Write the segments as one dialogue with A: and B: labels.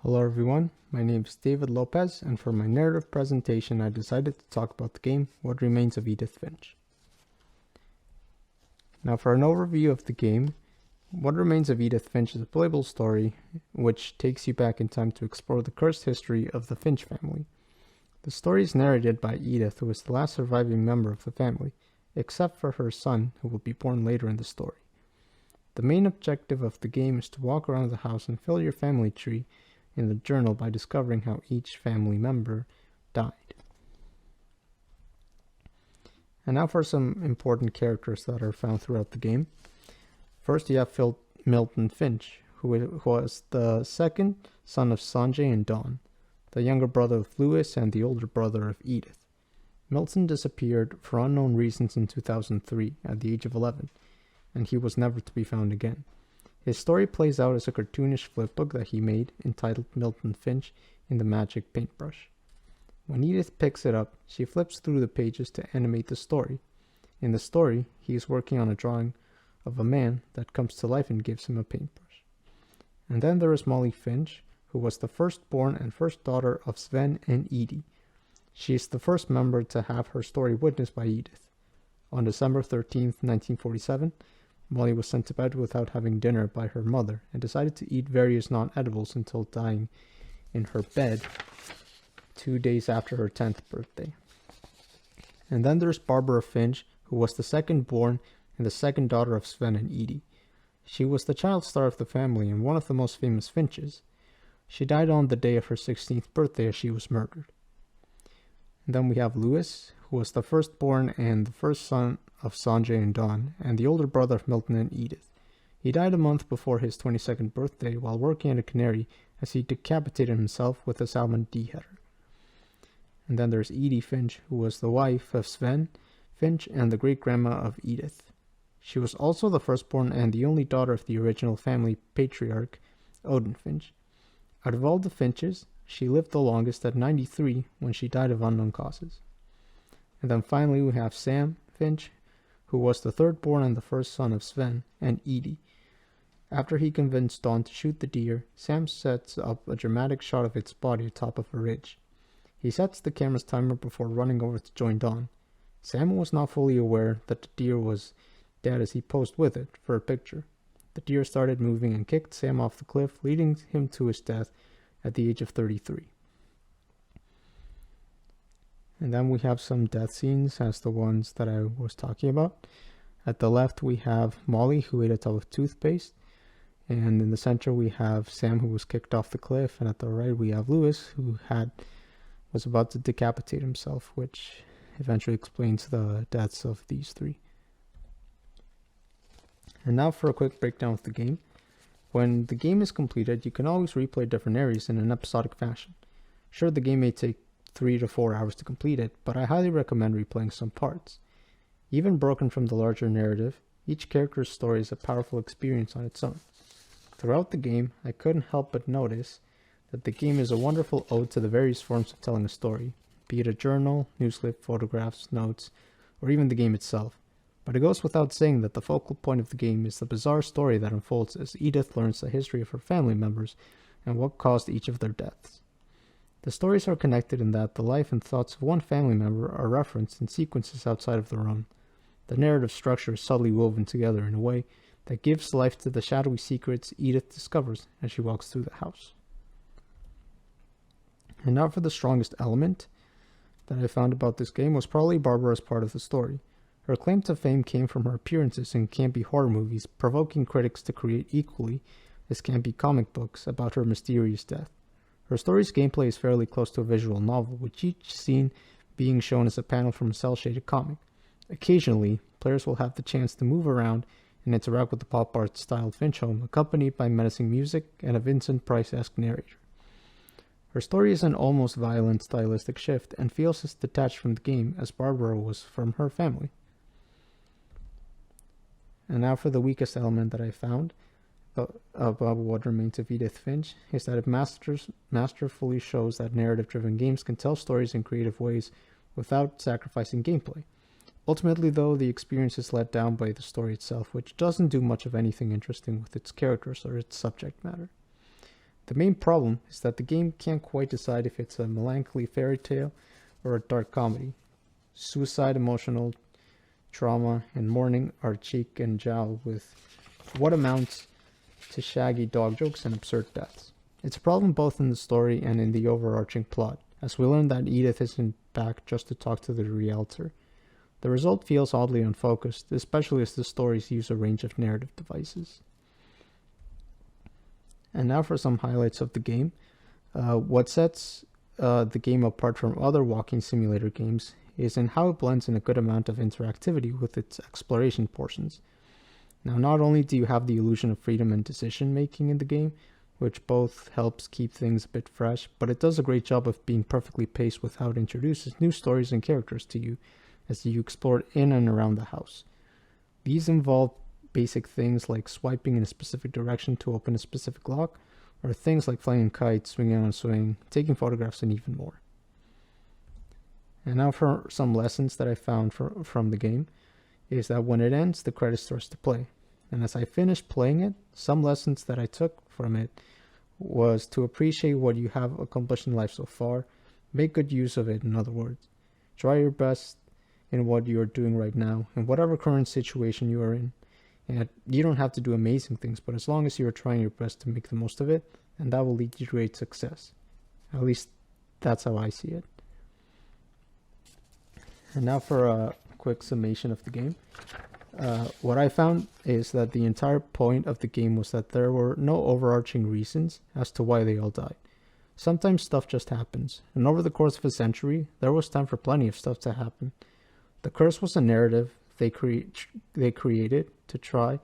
A: Hello everyone, my name is David Lopez, and for my narrative presentation I decided to talk about the game What Remains of Edith Finch. Now for an overview of the game, What Remains of Edith Finch is a playable story which takes you back in time to explore the cursed history of the Finch family. The story is narrated by Edith, who is the last surviving member of the family, except for her son, who will be born later in the story. The main objective of the game is to walk around the house and fill your family tree in the journal by discovering how each family member died. And now for some important characters that are found throughout the game. First you have Milton Finch, who was the second son of Sanjay and Dawn, the younger brother of Lewis and the older brother of Edith. Milton disappeared for unknown reasons in 2003 at the age of 11, and he was never to be found again. His story plays out as a cartoonish flipbook that he made entitled Milton Finch in the Magic Paintbrush. When Edith picks it up, she flips through the pages to animate the story. In the story, he is working on a drawing of a man that comes to life and gives him a paintbrush. And then there is Molly Finch, who was the firstborn and first daughter of Sven and Edie. She is the first member to have her story witnessed by Edith. On December 13th, 1947, Molly was sent to bed without having dinner by her mother and decided to eat various non-edibles until dying in her bed 2 days after her 10th birthday. And then there's Barbara Finch, who was the second born and the second daughter of Sven and Edie. She was the child star of the family and one of the most famous Finches. She died on the day of her 16th birthday as she was murdered. And then we have Lewis, who was the firstborn and the first son of Sanjay and Dawn, and the older brother of Milton and Edith. He died a month before his 22nd birthday while working at a cannery as he decapitated himself with a salmon deheader. And then there's Edie Finch, who was the wife of Sven Finch and the great-grandma of Edith. She was also the firstborn and the only daughter of the original family patriarch, Odin Finch. Out of all the Finches, she lived the longest at 93 when she died of unknown causes. And then finally we have Sam Finch, who was the third-born and the first son of Sven and Edie. After he convinced Dawn to shoot the deer, Sam sets up a dramatic shot of its body atop of a ridge. He sets the camera's timer before running over to join Dawn. Sam was not fully aware that the deer was dead as he posed with it for a picture. The deer started moving and kicked Sam off the cliff, leading him to his death at the age of 33. And then we have some death scenes as the ones that I was talking about. At the left we have Molly, who ate a tub of toothpaste. And in the center we have Sam, who was kicked off the cliff. And at the right we have Lewis, who was about to decapitate himself, which eventually explains the deaths of these three. And now for a quick breakdown of the game. When the game is completed, you can always replay different areas in an episodic fashion. Sure, the game may take 3 to 4 hours to complete it, but I highly recommend replaying some parts. Even broken from the larger narrative, each character's story is a powerful experience on its own. Throughout the game, I couldn't help but notice that the game is a wonderful ode to the various forms of telling a story, be it a journal, newsletter, photographs, notes, or even the game itself. But it goes without saying that the focal point of the game is the bizarre story that unfolds as Edith learns the history of her family members and what caused each of their deaths. The stories are connected in that the life and thoughts of one family member are referenced in sequences outside of their own. The narrative structure is subtly woven together in a way that gives life to the shadowy secrets Edith discovers as she walks through the house. And now for the strongest element that I found about this game was probably Barbara's part of the story. Her claim to fame came from her appearances in campy horror movies, provoking critics to create equally as campy comic books about her mysterious death. Her story's gameplay is fairly close to a visual novel, with each scene being shown as a panel from a cel-shaded comic. Occasionally, players will have the chance to move around and interact with the pop art-styled Finch home, accompanied by menacing music and a Vincent Price-esque narrator. Her story is an almost violent stylistic shift and feels as detached from the game as Barbara was from her family. And now for the weakest element that I found about What Remains of Edith Finch is that it masterfully shows that narrative-driven games can tell stories in creative ways without sacrificing gameplay. Ultimately, though, the experience is let down by the story itself, which doesn't do much of anything interesting with its characters or its subject matter. The main problem is that the game can't quite decide if it's a melancholy fairy tale or a dark comedy. Suicide, emotional trauma, and mourning are cheek and jowl with what amounts to shaggy dog jokes and absurd deaths. It's a problem both in the story and in the overarching plot, as we learn that Edith isn't back just to talk to the realtor. The result feels oddly unfocused, especially as the stories use a range of narrative devices. And now for some highlights of the game. What sets the game apart from other walking simulator games is in how it blends in a good amount of interactivity with its exploration portions. Now, not only do you have the illusion of freedom and decision making in the game, which both helps keep things a bit fresh, but it does a great job of being perfectly paced with how it introduces new stories and characters to you as you explore in and around the house. These involve basic things like swiping in a specific direction to open a specific lock, or things like flying a kite, swinging on a swing, taking photographs, and even more. And now for some lessons that I found from the game, is that when it ends, the credits starts to play. And as I finished playing it, some lessons that I took from it was to appreciate what you have accomplished in life so far, make good use of it, in other words. Try your best in what you are doing right now, in whatever current situation you are in. And you don't have to do amazing things, but as long as you are trying your best to make the most of it, and that will lead you to great success. At least that's how I see it. And now for a quick summation of the game. What I found is that the entire point of the game was that there were no overarching reasons as to why they all died. Sometimes stuff just happens, and over the course of a century, there was time for plenty of stuff to happen. The curse was a narrative they created to try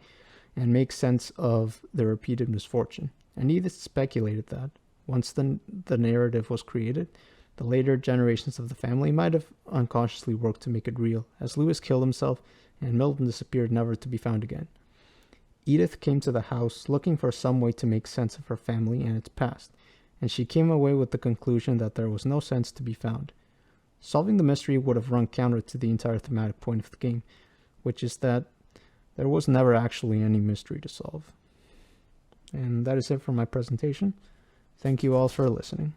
A: and make sense of the repeated misfortune. And Edith speculated that once the narrative was created, the later generations of the family might have unconsciously worked to make it real, as Lewis killed himself and Milton disappeared never to be found again. Edith came to the house looking for some way to make sense of her family and its past, and she came away with the conclusion that there was no sense to be found. Solving the mystery would have run counter to the entire thematic point of the game, which is that there was never actually any mystery to solve. And that is it for my presentation. Thank you all for listening.